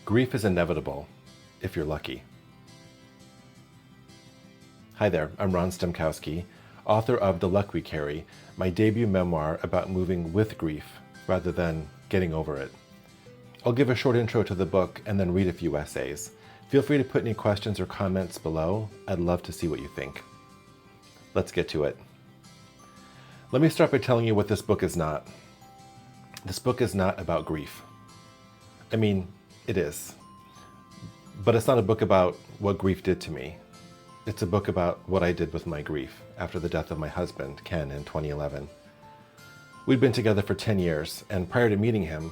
Grief is inevitable, if you're lucky. Hi there, I'm Ron Stemkowski, author of The Luck We Carry, my debut memoir about moving with grief rather than getting over it. I'll give a short intro to the book and then read a few essays. Feel free to put any questions or comments below. I'd love to see what you think. Let's get to it. Let me start by telling you what this book is not. This book is not about grief. I mean, it is. But it's not a book about what grief did to me. It's a book about what I did with my grief after the death of my husband, Ken, in 2011. We'd been together for 10 years, and prior to meeting him,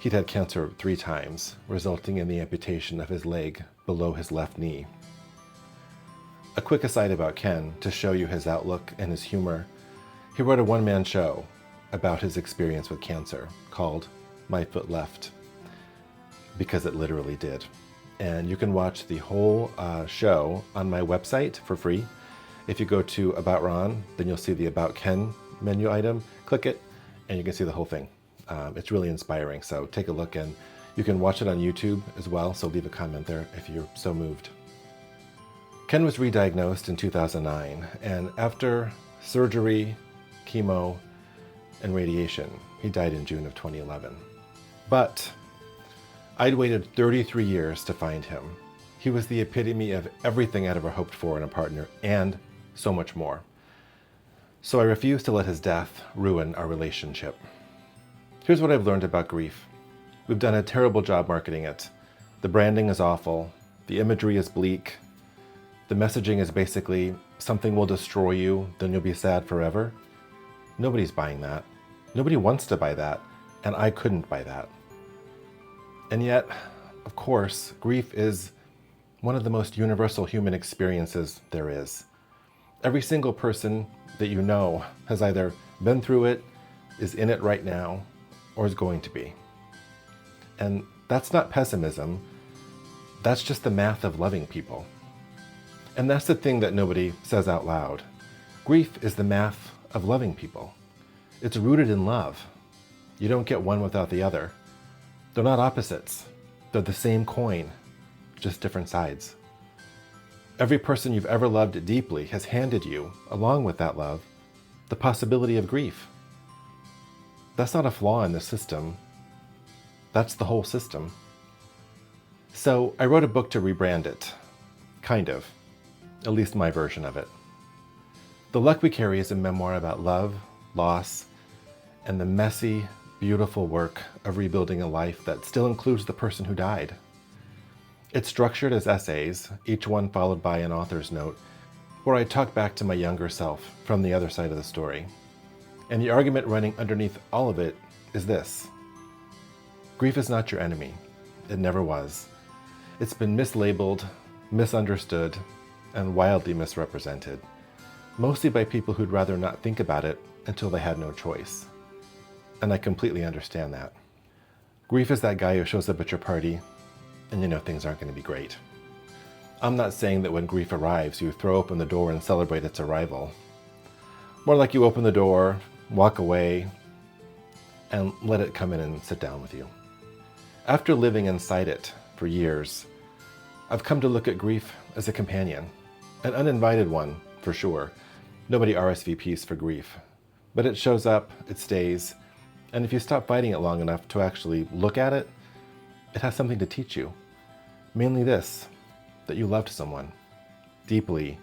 he'd had cancer 3 times, resulting in the amputation of his leg below his left knee. A quick aside about Ken, to show you his outlook and his humor. He wrote a one-man show about his experience with cancer called My Foot Left, because it literally did. And you can watch the whole show on my website for free. If you go to About Ron, then you'll see the About Ken menu item. Click it, and you can see the whole thing. It's really inspiring, so take a look, and you can watch it on YouTube as well, so leave a comment there if you're so moved. Ken was re-diagnosed in 2009, and after surgery, chemo, and radiation, he died in June of 2011. But I'd waited 33 years to find him. He was the epitome of everything I'd ever hoped for in a partner, and so much more. So I refused to let his death ruin our relationship. Here's what I've learned about grief. We've done a terrible job marketing it. The branding is awful. The imagery is bleak. The messaging is basically, something will destroy you, then you'll be sad forever. Nobody's buying that. Nobody wants to buy that, and I couldn't buy that. And yet, of course, grief is one of the most universal human experiences there is. Every single person that you know has either been through it, is in it right now, or is going to be. And that's not pessimism. That's just the math of loving people. And that's the thing that nobody says out loud. Grief is the math of loving people. It's rooted in love. You don't get one without the other. They're not opposites. They're the same coin, just different sides. Every person you've ever loved deeply has handed you, along with that love, the possibility of grief. That's not a flaw in the system. That's the whole system. So I wrote a book to rebrand it. Kind of. At least my version of it. The Luck We Carry is a memoir about love, loss, and the messy, beautiful work of rebuilding a life that still includes the person who died. It's structured as essays, each one followed by an author's note, where I talk back to my younger self from the other side of the story. And the argument running underneath all of it is this. Grief is not your enemy. It never was. It's been mislabeled, misunderstood, and wildly misrepresented, mostly by people who'd rather not think about it until they had no choice. And I completely understand that. Grief is that guy who shows up at your party and you know things aren't going to be great. I'm not saying that when grief arrives, you throw open the door and celebrate its arrival. More like you open the door, walk away, and let it come in and sit down with you. After living inside it for years, I've come to look at grief as a companion, an uninvited one for sure. Nobody RSVPs for grief, but it shows up, it stays, and if you stop fighting it long enough to actually look at it, it has something to teach you. Mainly this, that you loved someone, deeply,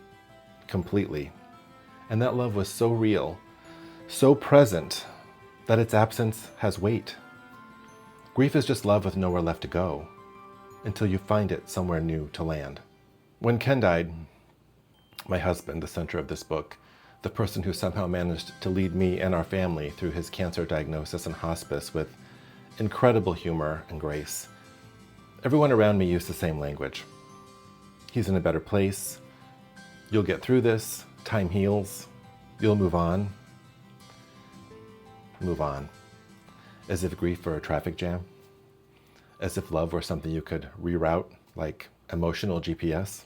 completely. And that love was so real, so present, that its absence has weight. Grief is just love with nowhere left to go, until you find it somewhere new to land. When Ken died, my husband, the center of this book, the person who somehow managed to lead me and our family through his cancer diagnosis and hospice with incredible humor and grace. Everyone around me used the same language. He's in a better place. You'll get through this. Time heals. You'll move on. Move on. As if grief were a traffic jam. As if love were something you could reroute, like emotional GPS.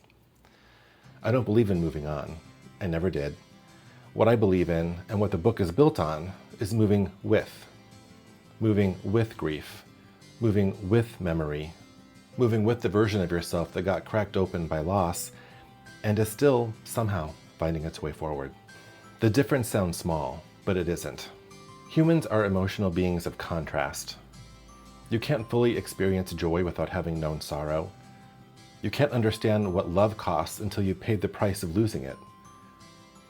I don't believe in moving on. I never did. What I believe in, and what the book is built on, is moving with grief, moving with memory, moving with the version of yourself that got cracked open by loss and is still somehow finding its way forward. The difference sounds small, but it isn't. Humans are emotional beings of contrast. You can't fully experience joy without having known sorrow. You can't understand what love costs until you paid the price of losing it.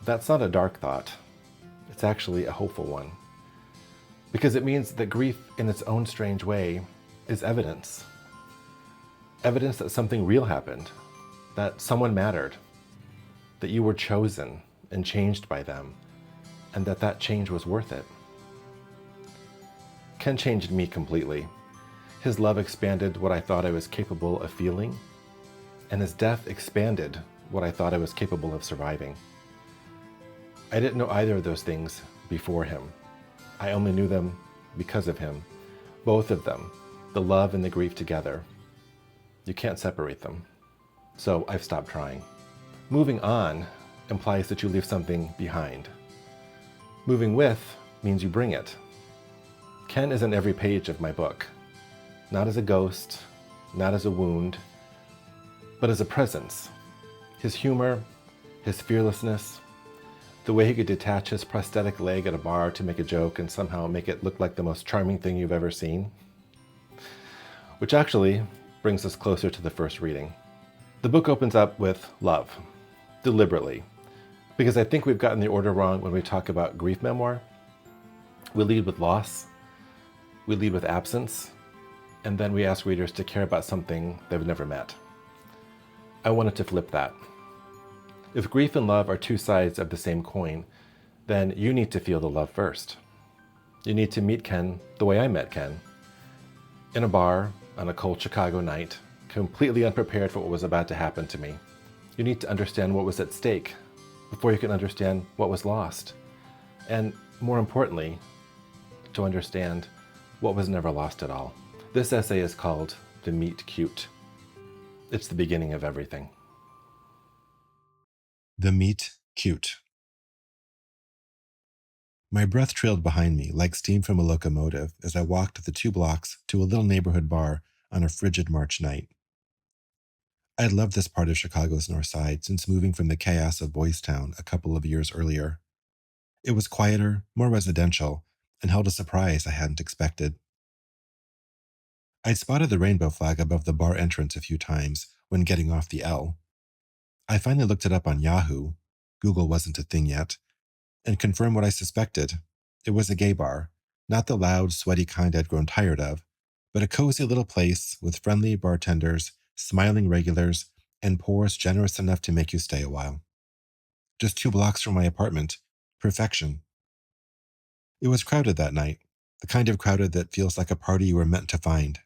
That's not a dark thought. It's actually a hopeful one. Because it means that grief, in its own strange way, is evidence. Evidence that something real happened, that someone mattered, that you were chosen and changed by them, and that change was worth it. Ken changed me completely. His love expanded what I thought I was capable of feeling, and his death expanded what I thought I was capable of surviving. I didn't know either of those things before him. I only knew them because of him. Both of them, the love and the grief together. You can't separate them. So I've stopped trying. Moving on implies that you leave something behind. Moving with means you bring it. Ken is on every page of my book. Not as a ghost, not as a wound, but as a presence. His humor, his fearlessness, the way he could detach his prosthetic leg at a bar to make a joke and somehow make it look like the most charming thing you've ever seen. Which actually brings us closer to the first reading. The book opens up with love, deliberately, because I think we've gotten the order wrong when we talk about grief memoir. We lead with loss, we lead with absence, and then we ask readers to care about something they've never met. I wanted to flip that. If grief and love are two sides of the same coin, then you need to feel the love first. You need to meet Ken the way I met Ken, in a bar on a cold Chicago night, completely unprepared for what was about to happen to me. You need to understand what was at stake before you can understand what was lost. And more importantly, to understand what was never lost at all. This essay is called The Meet Cute. It's the beginning of everything. The Meet Cute. My breath trailed behind me like steam from a locomotive as I walked the 2 blocks to a little neighborhood bar on a frigid March night. I had loved this part of Chicago's North Side since moving from the chaos of Boys Town a couple of years earlier. It was quieter, more residential, and held a surprise I hadn't expected. I'd spotted the rainbow flag above the bar entrance a few times when getting off the L. I finally looked it up on Yahoo. Google wasn't a thing yet, and confirmed what I suspected. It was a gay bar, not the loud, sweaty kind I'd grown tired of, but a cozy little place with friendly bartenders, smiling regulars, and pours generous enough to make you stay a while. Just 2 blocks from my apartment. Perfection. It was crowded that night, the kind of crowded that feels like a party you were meant to find.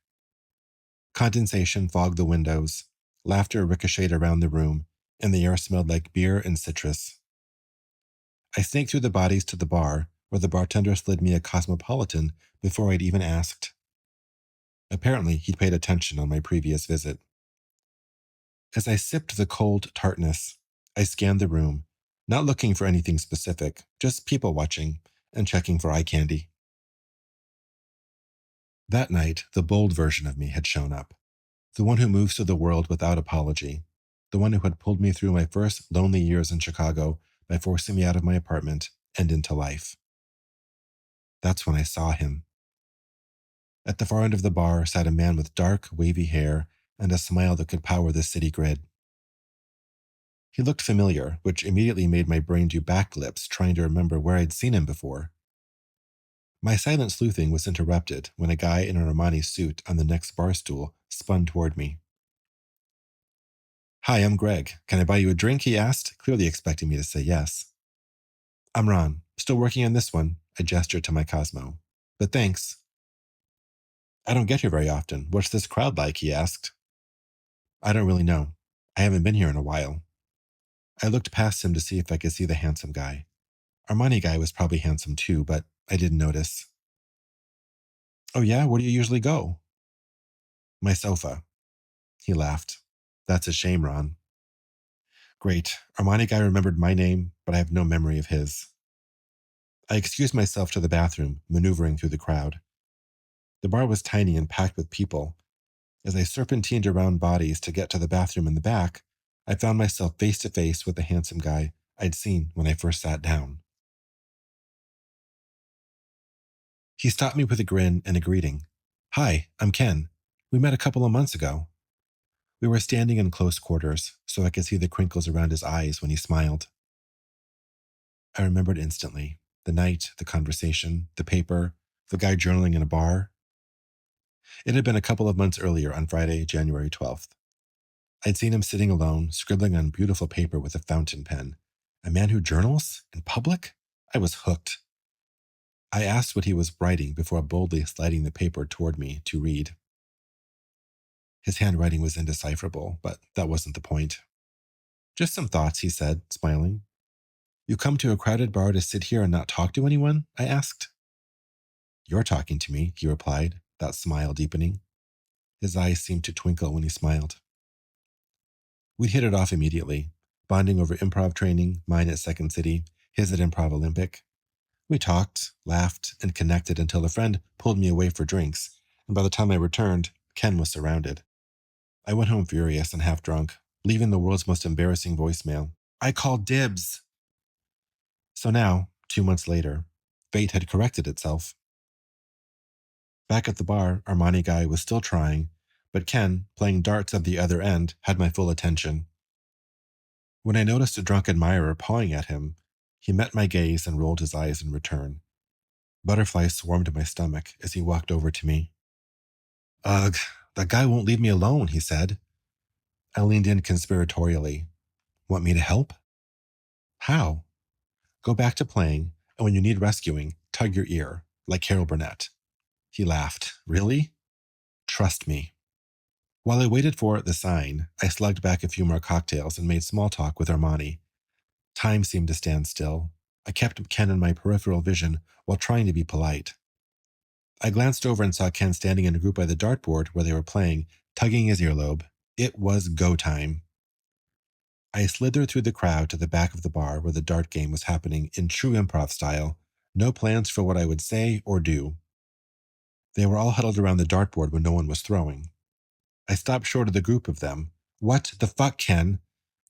Condensation fogged the windows, laughter ricocheted around the room, and the air smelled like beer and citrus. I sneaked through the bodies to the bar, where the bartender slid me a Cosmopolitan before I'd even asked. Apparently, he'd paid attention on my previous visit. As I sipped the cold tartness, I scanned the room, not looking for anything specific, just people watching and checking for eye candy. That night, the bold version of me had shown up, the one who moves through the world without apology, the one who had pulled me through my first lonely years in Chicago by forcing me out of my apartment and into life. That's when I saw him. At the far end of the bar sat a man with dark, wavy hair and a smile that could power the city grid. He looked familiar, which immediately made my brain do backflips trying to remember where I'd seen him before. My silent sleuthing was interrupted when a guy in an Armani suit on the next bar stool spun toward me. "Hi, I'm Greg. Can I buy you a drink?" he asked, clearly expecting me to say yes. "I'm Ron. Still working on this one," I gestured to my Cosmo. "But thanks." "I don't get here very often. What's this crowd like?" he asked. "I don't really know. I haven't been here in a while." I looked past him to see if I could see the handsome guy. Armani guy was probably handsome too, but I didn't notice. "Oh yeah? Where do you usually go?" "My sofa." He laughed. "That's a shame, Ron." Great. Armani guy remembered my name, but I have no memory of his. I excused myself to the bathroom, maneuvering through the crowd. The bar was tiny and packed with people, As I serpentined around bodies to get to the bathroom in the back, I found myself face to face with the handsome guy I'd seen when I first sat down. He stopped me with a grin and a greeting. "Hi, I'm Ken. We met a couple of months ago." We were standing in close quarters, so I could see the crinkles around his eyes when he smiled. I remembered instantly the night, the conversation, the paper, the guy journaling in a bar. It had been a couple of months earlier on Friday, January 12th. I'd seen him sitting alone, scribbling on beautiful paper with a fountain pen. A man who journals? In public? I was hooked. I asked what he was writing before boldly sliding the paper toward me to read. His handwriting was indecipherable, but that wasn't the point. "Just some thoughts," he said, smiling. "You come to a crowded bar to sit here and not talk to anyone?" I asked. "You're talking to me," he replied, that smile deepening. His eyes seemed to twinkle when he smiled. We hit it off immediately, bonding over improv training, mine at Second City, his at Improv Olympic. We talked, laughed, and connected until a friend pulled me away for drinks, and by the time I returned, Ken was surrounded. I went home furious and half drunk, leaving the world's most embarrassing voicemail. "I called dibs." So now, 2 months later, fate had corrected itself. Back at the bar, Armani guy was still trying, but Ken, playing darts at the other end, had my full attention. When I noticed a drunk admirer pawing at him, he met my gaze and rolled his eyes in return. Butterflies swarmed in my stomach as he walked over to me. "Ugh, that guy won't leave me alone," he said. I leaned in conspiratorially. "Want me to help?" "How?" "Go back to playing, and when you need rescuing, tug your ear, like Carol Burnett." He laughed. "Really?" "Trust me." While I waited for the sign, I slugged back a few more cocktails and made small talk with Armani. Time seemed to stand still. I kept Ken in my peripheral vision while trying to be polite. I glanced over and saw Ken standing in a group by the dartboard where they were playing, tugging his earlobe. It was go time. I slithered through the crowd to the back of the bar where the dart game was happening in true improv style, no plans for what I would say or do. They were all huddled around the dartboard when no one was throwing. I stopped short of the group of them. "What the fuck, Ken?"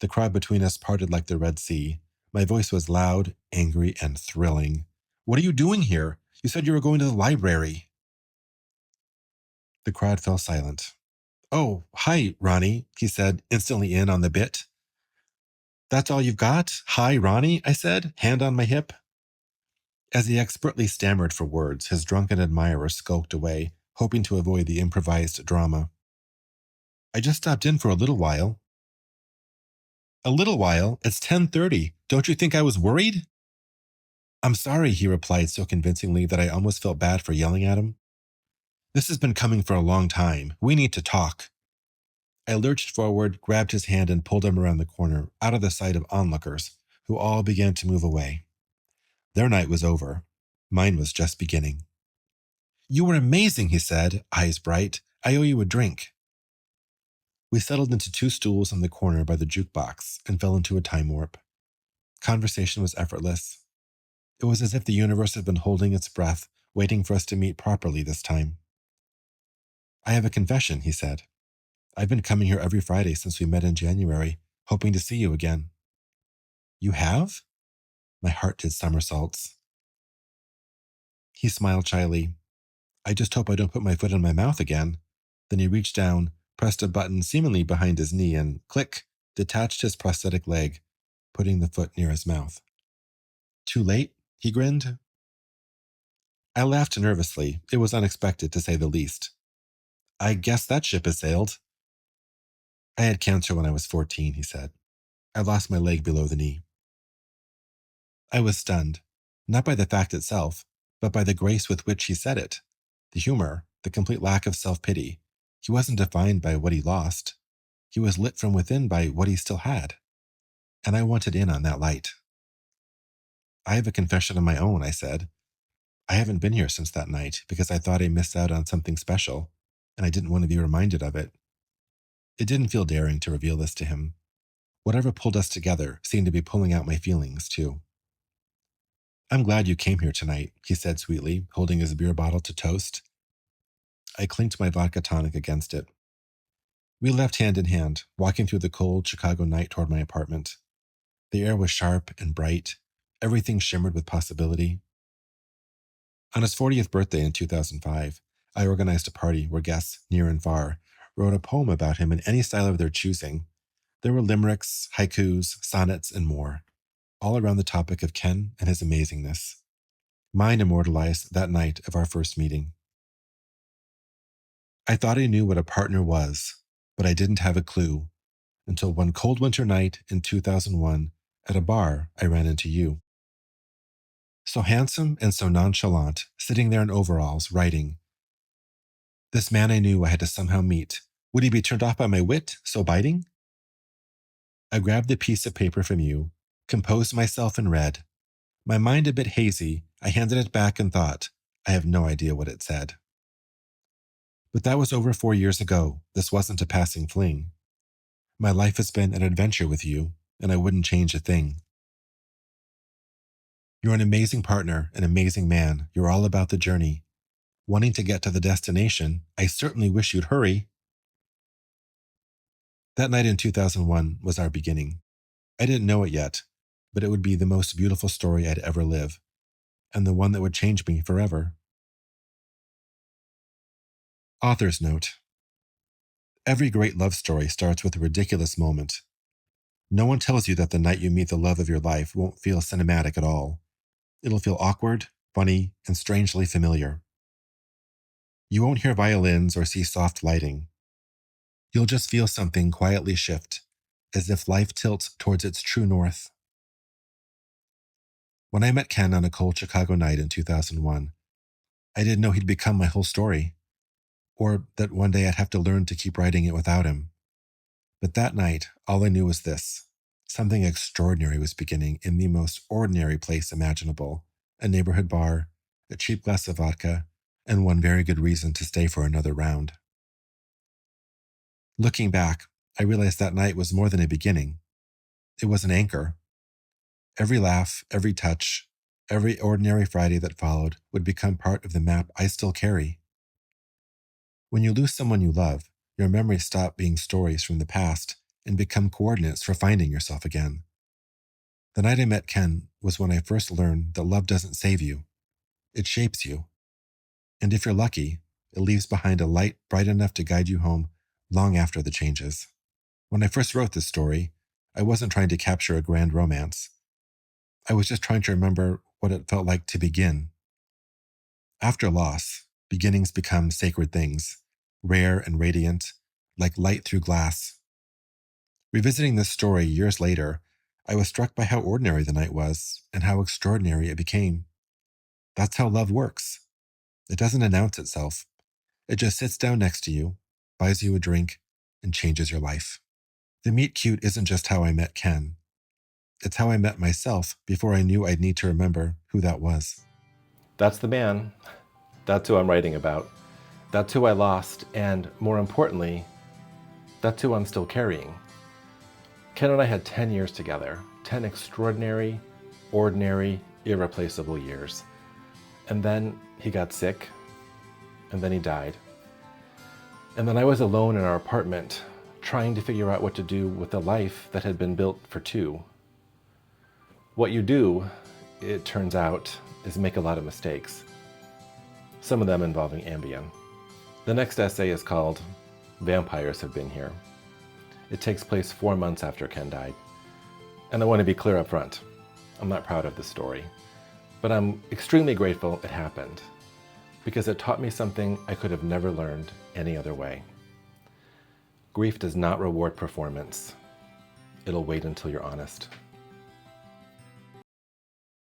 The crowd between us parted like the Red Sea. My voice was loud, angry, and thrilling. "What are you doing here? You said you were going to the library." The crowd fell silent. "Oh, hi, Ronnie," he said, instantly in on the bit. "That's all you've got? Hi, Ronnie," I said, hand on my hip. As he expertly stammered for words, his drunken admirer skulked away, hoping to avoid the improvised drama. "I just stopped in for a little while." "A little while? It's 10:30. Don't you think I was worried?" "I'm sorry," he replied so convincingly that I almost felt bad for yelling at him. "This has been coming for a long time. We need to talk." I lurched forward, grabbed his hand, and pulled him around the corner, out of the sight of onlookers, who all began to move away. Their night was over. Mine was just beginning. "You were amazing," he said, eyes bright. "I owe you a drink." We settled into two stools on the corner by the jukebox and fell into a time warp. Conversation was effortless. It was as if the universe had been holding its breath, waiting for us to meet properly this time. "I have a confession," he said. "I've been coming here every Friday since we met in January, hoping to see you again." "You have?" My heart did somersaults. He smiled shyly. "I just hope I don't put my foot in my mouth again." Then he reached down, pressed a button seemingly behind his knee, and click, detached his prosthetic leg, putting the foot near his mouth. "Too late?" he grinned. I laughed nervously. It was unexpected, to say the least. "I guess that ship has sailed." "I had cancer when I was 14, he said. "I lost my leg below the knee." I was stunned, not by the fact itself, but by the grace with which he said it. The humor, the complete lack of self-pity. He wasn't defined by what he lost. He was lit from within by what he still had. And I wanted in on that light. "I have a confession of my own," I said. "I haven't been here since that night because I thought I missed out on something special, and I didn't want to be reminded of it." It didn't feel daring to reveal this to him. Whatever pulled us together seemed to be pulling out my feelings, too. "I'm glad you came here tonight," he said sweetly, holding his beer bottle to toast. I clinked my vodka tonic against it. We left hand in hand, walking through the cold Chicago night toward my apartment. The air was sharp and bright. Everything shimmered with possibility. On his 40th birthday in 2005, I organized a party where guests, near and far, wrote a poem about him in any style of their choosing. There were limericks, haikus, sonnets, and more, all around the topic of Ken and his amazingness. Mine immortalized that night of our first meeting. I thought I knew what a partner was, but I didn't have a clue until one cold winter night in 2001 at a bar I ran into you. So handsome and so nonchalant, sitting there in overalls, writing. This man I knew I had to somehow meet. Would he be turned off by my wit, so biting? I grabbed the piece of paper from you, composed myself and read. My mind a bit hazy, I handed it back and thought, I have no idea what it said. But that was over 4 years ago. This wasn't a passing fling. My life has been an adventure with you, and I wouldn't change a thing. You're an amazing partner, an amazing man. You're all about the journey. Wanting to get to the destination, I certainly wish you'd hurry. That night in 2001 was our beginning. I didn't know it yet, but it would be the most beautiful story I'd ever live, and the one that would change me forever. Author's note. Every great love story starts with a ridiculous moment. No one tells you that the night you meet the love of your life won't feel cinematic at all. It'll feel awkward, funny, and strangely familiar. You won't hear violins or see soft lighting. You'll just feel something quietly shift, as if life tilts towards its true north. When I met Ken on a cold Chicago night in 2001, I didn't know he'd become my whole story, or that one day I'd have to learn to keep writing it without him. But that night, all I knew was this. Something extraordinary was beginning in the most ordinary place imaginable, a neighborhood bar, a cheap glass of vodka, and one very good reason to stay for another round. Looking back, I realized that night was more than a beginning. It was an anchor. Every laugh, every touch, every ordinary Friday that followed would become part of the map I still carry. When you lose someone you love, your memories stop being stories from the past and become coordinates for finding yourself again. The night I met Ken was when I first learned that love doesn't save you. It shapes you. And if you're lucky, it leaves behind a light bright enough to guide you home long after the changes. When I first wrote this story, I wasn't trying to capture a grand romance. I was just trying to remember what it felt like to begin. After loss, beginnings become sacred things, rare and radiant, like light through glass. Revisiting this story years later, I was struck by how ordinary the night was and how extraordinary it became. That's how love works. It doesn't announce itself. It just sits down next to you, buys you a drink, and changes your life. The meet cute isn't just how I met Ken. It's how I met myself before I knew I'd need to remember who that was. That's the man. That's who I'm writing about. That's who I lost, and more importantly, that's who I'm still carrying. Ken and I had 10 years together, 10 extraordinary, ordinary, irreplaceable years. And then he got sick, and then he died. And then I was alone in our apartment, trying to figure out what to do with a life that had been built for two. What you do, it turns out, is make a lot of mistakes. Some of them involving Ambien. The next essay is called Vampires Have Been Here. It takes place 4 months after Ken died. And I want to be clear up front. I'm not proud of this story, but I'm extremely grateful it happened because it taught me something I could have never learned any other way. Grief does not reward performance. It'll wait until you're honest.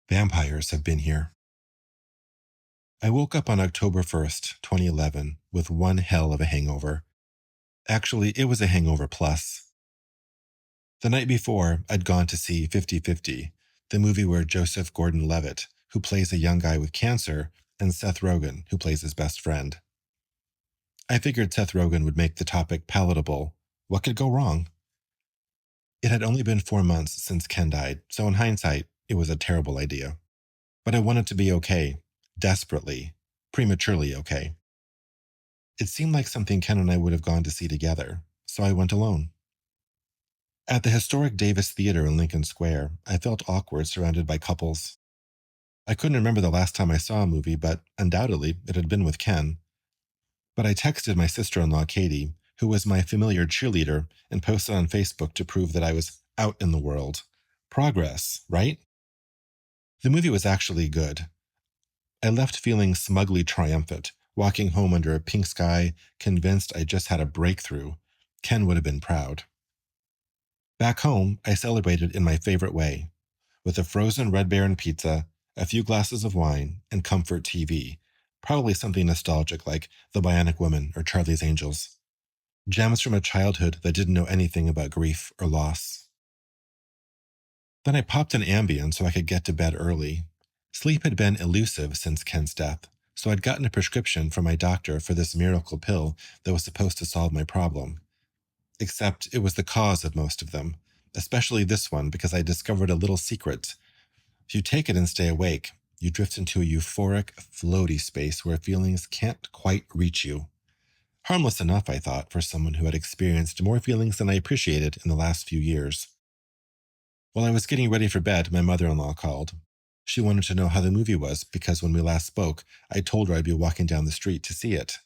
Vampires Have Been Here. I woke up on October 1st, 2011, with one hell of a hangover. Actually, it was a hangover plus. The night before, I'd gone to see 50-50, the movie where Joseph Gordon-Levitt, who plays a young guy with cancer, and Seth Rogen, who plays his best friend. I figured Seth Rogen would make the topic palatable. What could go wrong? It had only been 4 months since Ken died, so in hindsight, it was a terrible idea. But I wanted to be okay, desperately, prematurely okay. It seemed like something Ken and I would have gone to see together, so I went alone. At the historic Davis Theater in Lincoln Square, I felt awkward surrounded by couples. I couldn't remember the last time I saw a movie, but undoubtedly it had been with Ken. But I texted my sister-in-law, Katie, who was my familiar cheerleader, and posted on Facebook to prove that I was out in the world. Progress, right? The movie was actually good. I left feeling smugly triumphant, walking home under a pink sky, convinced I just had a breakthrough. Ken would have been proud. Back home, I celebrated in my favorite way, with a frozen Red Baron pizza, a few glasses of wine, and comfort TV, probably something nostalgic like The Bionic Woman or Charlie's Angels. Gems from a childhood that didn't know anything about grief or loss. Then I popped an Ambien so I could get to bed early. Sleep had been elusive since Ken's death, so I'd gotten a prescription from my doctor for this miracle pill that was supposed to solve my problem. Except it was the cause of most of them, especially this one because I discovered a little secret. If you take it and stay awake, you drift into a euphoric, floaty space where feelings can't quite reach you. Harmless enough, I thought, for someone who had experienced more feelings than I appreciated in the last few years. While I was getting ready for bed, my mother-in-law called. She wanted to know how the movie was because when we last spoke, I told her I'd be walking down the street to see it.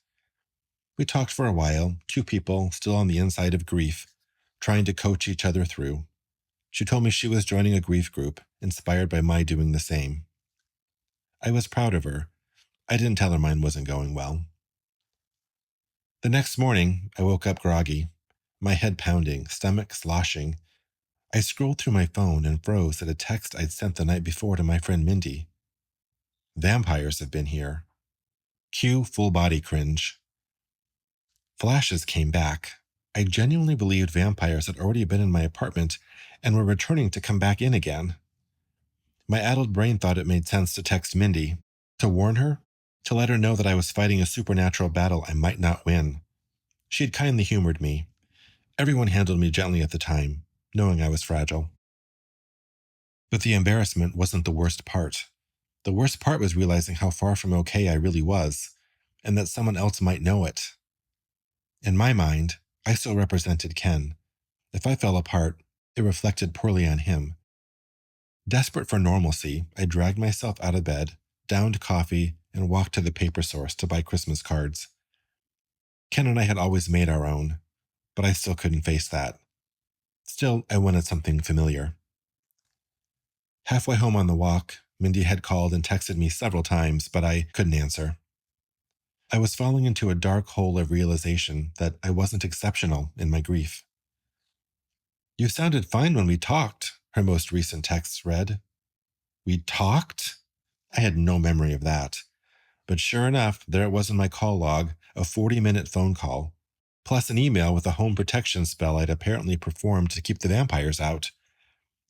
We talked for a while, two people still on the inside of grief, trying to coach each other through. She told me she was joining a grief group, inspired by my doing the same. I was proud of her. I didn't tell her mine wasn't going well. The next morning, I woke up groggy, my head pounding, stomach sloshing. I scrolled through my phone and froze at a text I'd sent the night before to my friend Mindy. Vampires have been here. Cue full body cringe. Flashes came back. I genuinely believed vampires had already been in my apartment and were returning to come back in again. My addled brain thought it made sense to text Mindy, to warn her, to let her know that I was fighting a supernatural battle I might not win. She had kindly humored me. Everyone handled me gently at the time, knowing I was fragile. But the embarrassment wasn't the worst part. The worst part was realizing how far from okay I really was, and that someone else might know it. In my mind, I still represented Ken. If I fell apart, it reflected poorly on him. Desperate for normalcy, I dragged myself out of bed, downed coffee, and walked to the paper source to buy Christmas cards. Ken and I had always made our own, but I still couldn't face that. Still, I wanted something familiar. Halfway home on the walk, Mindy had called and texted me several times, but I couldn't answer. I was falling into a dark hole of realization that I wasn't exceptional in my grief. You sounded fine when we talked, her most recent text read. We talked? I had no memory of that. But sure enough, there it was in my call log, a 40-minute phone call, plus an email with a home protection spell I'd apparently performed to keep the vampires out.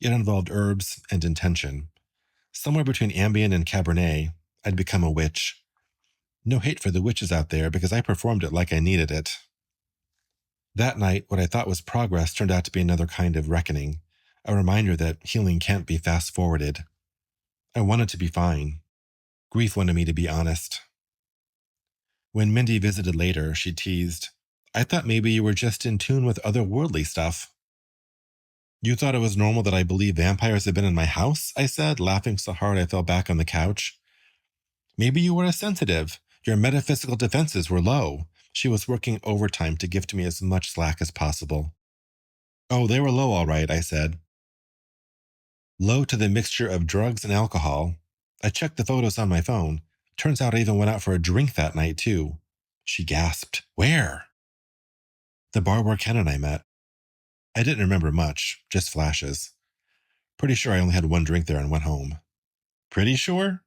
It involved herbs and intention. Somewhere between Ambien and Cabernet, I'd become a witch. No hate for the witches out there because I performed it like I needed it. That night, what I thought was progress turned out to be another kind of reckoning, a reminder that healing can't be fast-forwarded. I wanted to be fine. Grief wanted me to be honest. When Mindy visited later, she teased, I thought maybe you were just in tune with otherworldly stuff. You thought it was normal that I believe vampires had been in my house? I said, laughing so hard I fell back on the couch. Maybe you were a sensitive. Your metaphysical defenses were low. She was working overtime to give to me as much slack as possible. Oh, they were low all right, I said. Low to the mixture of drugs and alcohol. I checked the photos on my phone. Turns out I even went out for a drink that night, too. She gasped. Where? The bar where Ken and I met. I didn't remember much, just flashes. Pretty sure I only had one drink there and went home. Pretty sure?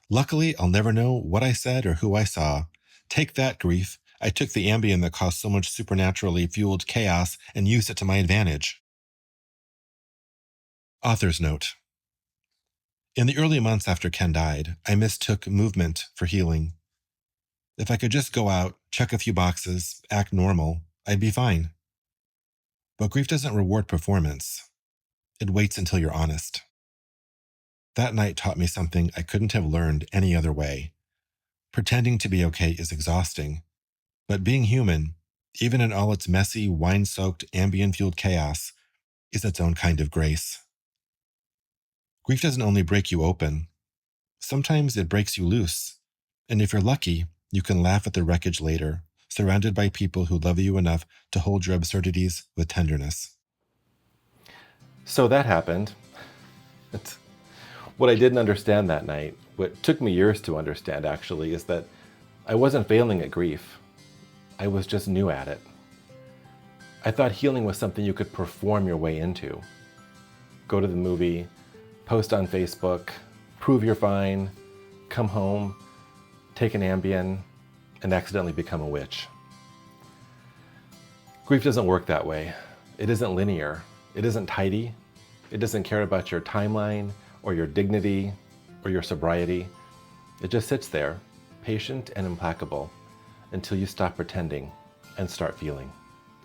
Luckily, I'll never know what I said or who I saw. Take that, grief. I took the Ambien that caused so much supernaturally fueled chaos and used it to my advantage. Author's note. In the early months after Ken died, I mistook movement for healing. If I could just go out, check a few boxes, act normal, I'd be fine. But grief doesn't reward performance. It waits until you're honest. That night taught me something I couldn't have learned any other way. Pretending to be okay is exhausting, but being human, even in all its messy, wine-soaked, Ambien-fueled chaos, is its own kind of grace. Grief doesn't only break you open. Sometimes it breaks you loose. And if you're lucky, you can laugh at the wreckage later, surrounded by people who love you enough to hold your absurdities with tenderness. So that happened. What I didn't understand that night, what took me years to understand actually, is that I wasn't failing at grief. I was just new at it. I thought healing was something you could perform your way into. Go to the movie, post on Facebook, prove you're fine, come home, take an Ambien, and accidentally become a witch. Grief doesn't work that way. It isn't linear. It isn't tidy. It doesn't care about your timeline or your dignity or your sobriety. It just sits there, patient and implacable, until you stop pretending and start feeling.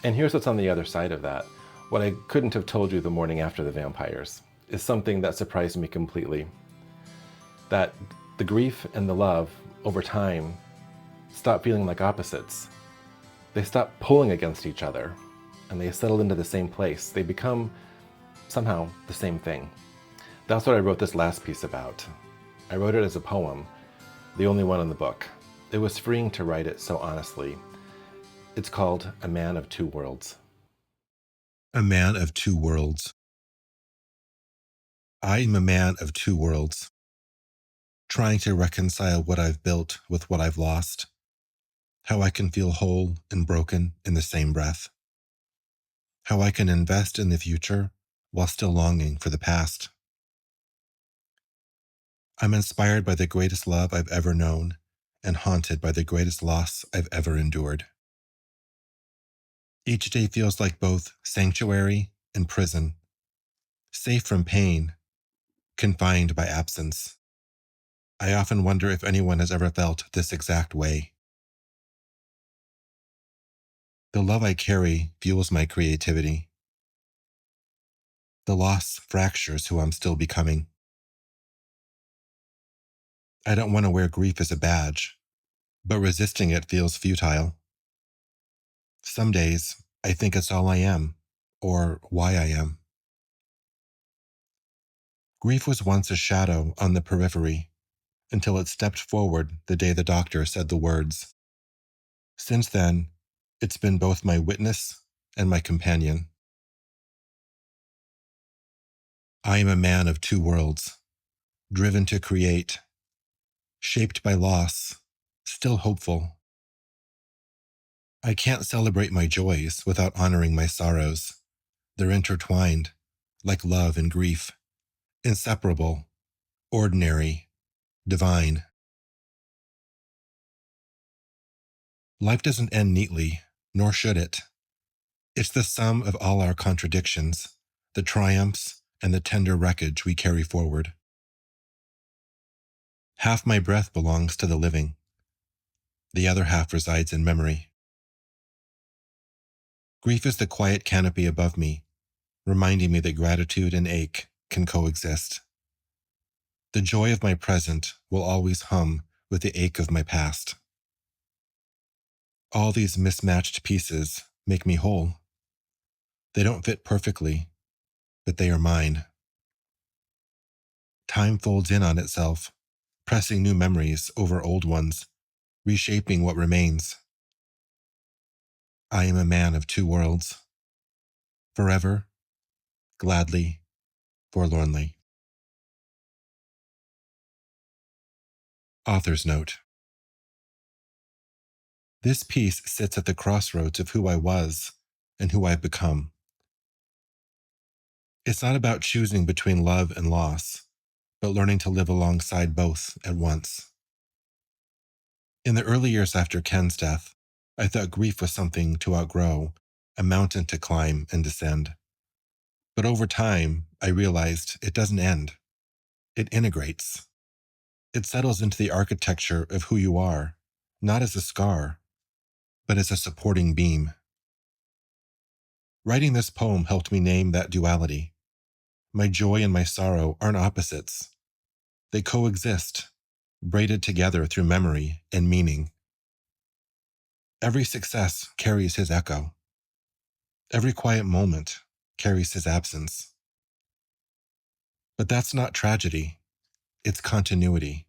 And here's what's on the other side of that. What I couldn't have told you the morning after the vampires is something that surprised me completely. That the grief and the love, over time, stop feeling like opposites. They stop pulling against each other, and they settle into the same place. They become somehow the same thing. That's what I wrote this last piece about. I wrote it as a poem, the only one in the book. It was freeing to write it so honestly. It's called A Man of Two Worlds. A man of two worlds. I am a man of two worlds, trying to reconcile what I've built with what I've lost, how I can feel whole and broken in the same breath, how I can invest in the future while still longing for the past. I'm inspired by the greatest love I've ever known and haunted by the greatest loss I've ever endured. Each day feels like both sanctuary and prison, safe from pain, confined by absence. I often wonder if anyone has ever felt this exact way. The love I carry fuels my creativity. The loss fractures who I'm still becoming. I don't want to wear grief as a badge, but resisting it feels futile. Some days, I think it's all I am, or why I am. Grief was once a shadow on the periphery, until it stepped forward the day the doctor said the words. Since then, it's been both my witness and my companion. I am a man of two worlds, driven to create, shaped by loss, still hopeful. I can't celebrate my joys without honoring my sorrows. They're intertwined, like love and grief, inseparable, ordinary, divine. Life doesn't end neatly, nor should it. It's the sum of all our contradictions, the triumphs and the tender wreckage we carry forward. Half my breath belongs to the living. The other half resides in memory. Grief is the quiet canopy above me, reminding me that gratitude and ache can coexist. The joy of my present will always hum with the ache of my past. All these mismatched pieces make me whole. They don't fit perfectly, but they are mine. Time folds in on itself, pressing new memories over old ones, reshaping what remains. I am a man of two worlds. Forever, gladly, forlornly. Author's note. This piece sits at the crossroads of who I was and who I've become. It's not about choosing between love and loss, but learning to live alongside both at once. In the early years after Ken's death, I thought grief was something to outgrow, a mountain to climb and descend. But over time, I realized it doesn't end. It integrates. It settles into the architecture of who you are, not as a scar, but as a supporting beam. Writing this poem helped me name that duality. My joy and my sorrow aren't opposites. They coexist, braided together through memory and meaning. Every success carries his echo. Every quiet moment carries his absence. But that's not tragedy. It's continuity.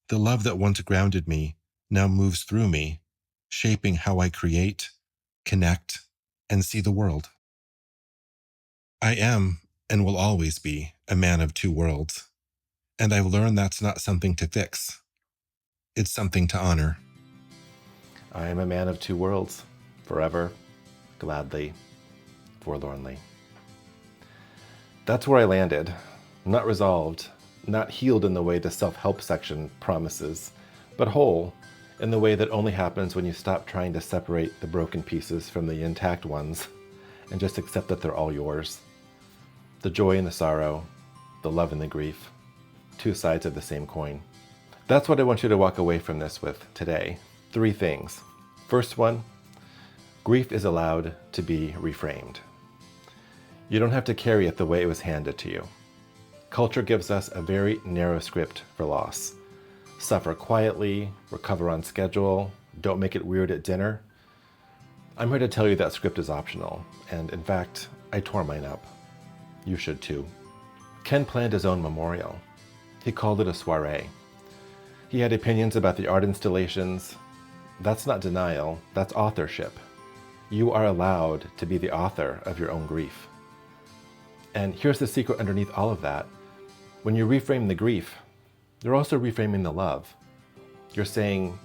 The love that once grounded me now moves through me, shaping how I create, connect, and see the world. I am, and will always be, a man of two worlds. And I've learned that's not something to fix. It's something to honor. I am a man of two worlds, forever, gladly, forlornly. That's where I landed, not resolved, not healed in the way the self-help section promises, but whole in the way that only happens when you stop trying to separate the broken pieces from the intact ones and just accept that they're all yours. The joy and the sorrow, the love and the grief, two sides of the same coin. That's what I want you to walk away from this with today. 3 things. First one, grief is allowed to be reframed. You don't have to carry it the way it was handed to you. Culture gives us a very narrow script for loss. Suffer quietly, recover on schedule, don't make it weird at dinner. I'm here to tell you that script is optional, and in fact, I tore mine up. You should too. Ken planned his own memorial. He called it a soiree. He had opinions about the art installations. That's not denial, that's authorship. You are allowed to be the author of your own grief. And here's the secret underneath all of that. When you reframe the grief, you're also reframing the love. You're saying,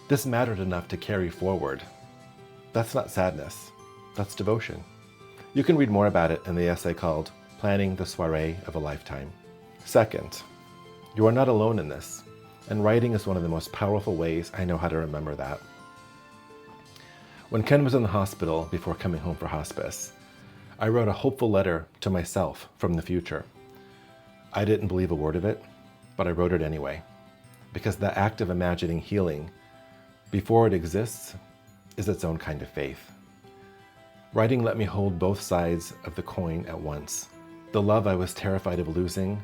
this mattered enough to carry forward. That's not sadness, that's devotion. You can read more about it in the essay called Planning the Soiree of a Lifetime. Second, you are not alone in this, and writing is one of the most powerful ways I know how to remember that. When Ken was in the hospital before coming home for hospice, I wrote a hopeful letter to myself from the future. I didn't believe a word of it, but I wrote it anyway, because the act of imagining healing before it exists is its own kind of faith. Writing let me hold both sides of the coin at once, the love I was terrified of losing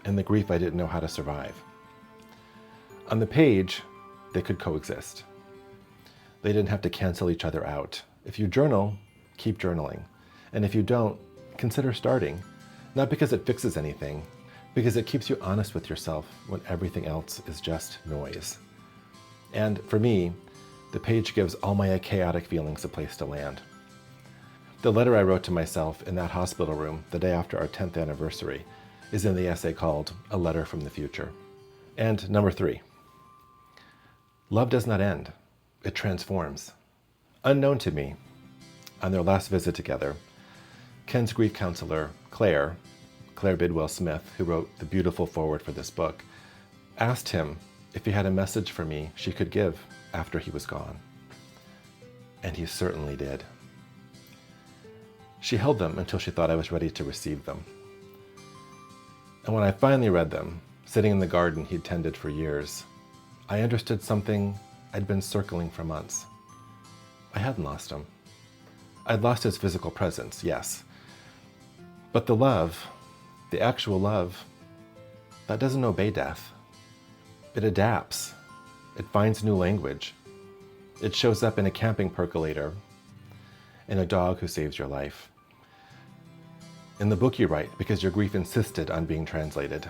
and the grief I didn't know how to survive. On the page, they could coexist. They didn't have to cancel each other out. If you journal, keep journaling. And if you don't, consider starting. Not because it fixes anything, because it keeps you honest with yourself when everything else is just noise. And for me, the page gives all my chaotic feelings a place to land. The letter I wrote to myself in that hospital room the day after our 10th anniversary is in the essay called A Letter from the Future. And number 3, love does not end, it transforms. Unknown to me, on their last visit together, Ken's grief counselor, Claire Bidwell Smith, who wrote the beautiful foreword for this book, asked him if he had a message for me she could give after he was gone. And he certainly did. She held them until she thought I was ready to receive them. And when I finally read them, sitting in the garden he'd tended for years, I understood something I'd been circling for months. I hadn't lost him. I'd lost his physical presence, yes. But the love, the actual love, that doesn't obey death. It adapts. It finds new language. It shows up in a camping percolator, in a dog who saves your life, in the book you write because your grief insisted on being translated.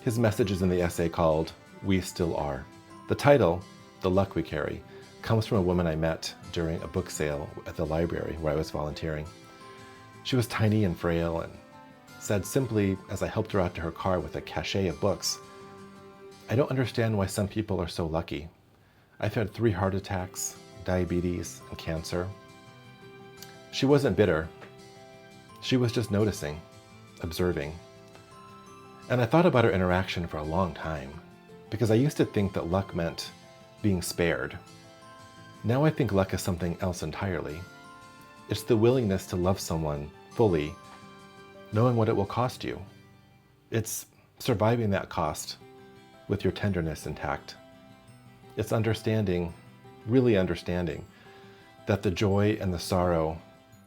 His message is in the essay called We Still Are. The title, The Luck We Carry, comes from a woman I met during a book sale at the library where I was volunteering. She was tiny and frail and said simply as I helped her out to her car with a cachet of books, I don't understand why some people are so lucky. I've had 3 heart attacks, diabetes, and cancer. She wasn't bitter. She was just noticing, observing. And I thought about our interaction for a long time, because I used to think that luck meant being spared. Now I think luck is something else entirely. It's the willingness to love someone fully, knowing what it will cost you. It's surviving that cost with your tenderness intact. It's understanding, really understanding, that the joy and the sorrow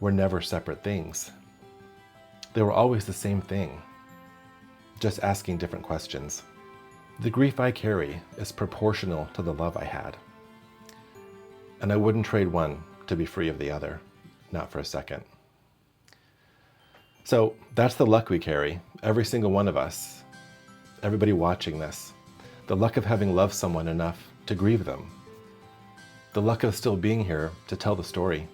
were never separate things. They were always the same thing, just asking different questions. The grief I carry is proportional to the love I had. And I wouldn't trade one to be free of the other, not for a second. So that's the luck we carry, every single one of us, everybody watching this. The luck of having loved someone enough to grieve them. The luck of still being here to tell the story.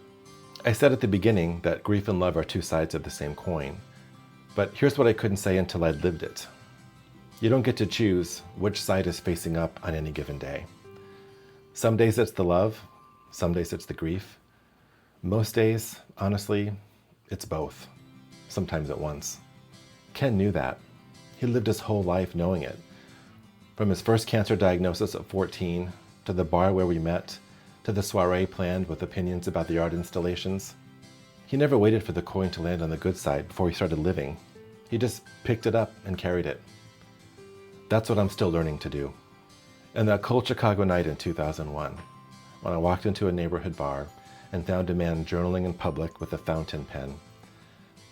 I said at the beginning that grief and love are two sides of the same coin, but here's what I couldn't say until I'd lived it. You don't get to choose which side is facing up on any given day. Some days it's the love, some days it's the grief. Most days, honestly, it's both, sometimes at once. Ken knew that. He lived his whole life knowing it. From his first cancer diagnosis at 14, to the bar where we met, to the soiree planned with opinions about the art installations. He never waited for the coin to land on the good side before he started living. He just picked it up and carried it. That's what I'm still learning to do. And that cold Chicago night in 2001, when I walked into a neighborhood bar and found a man journaling in public with a fountain pen,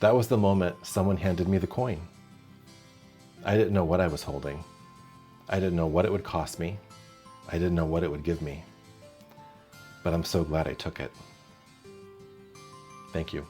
that was the moment someone handed me the coin. I didn't know what I was holding. I didn't know what it would cost me. I didn't know what it would give me. But I'm so glad I took it. Thank you.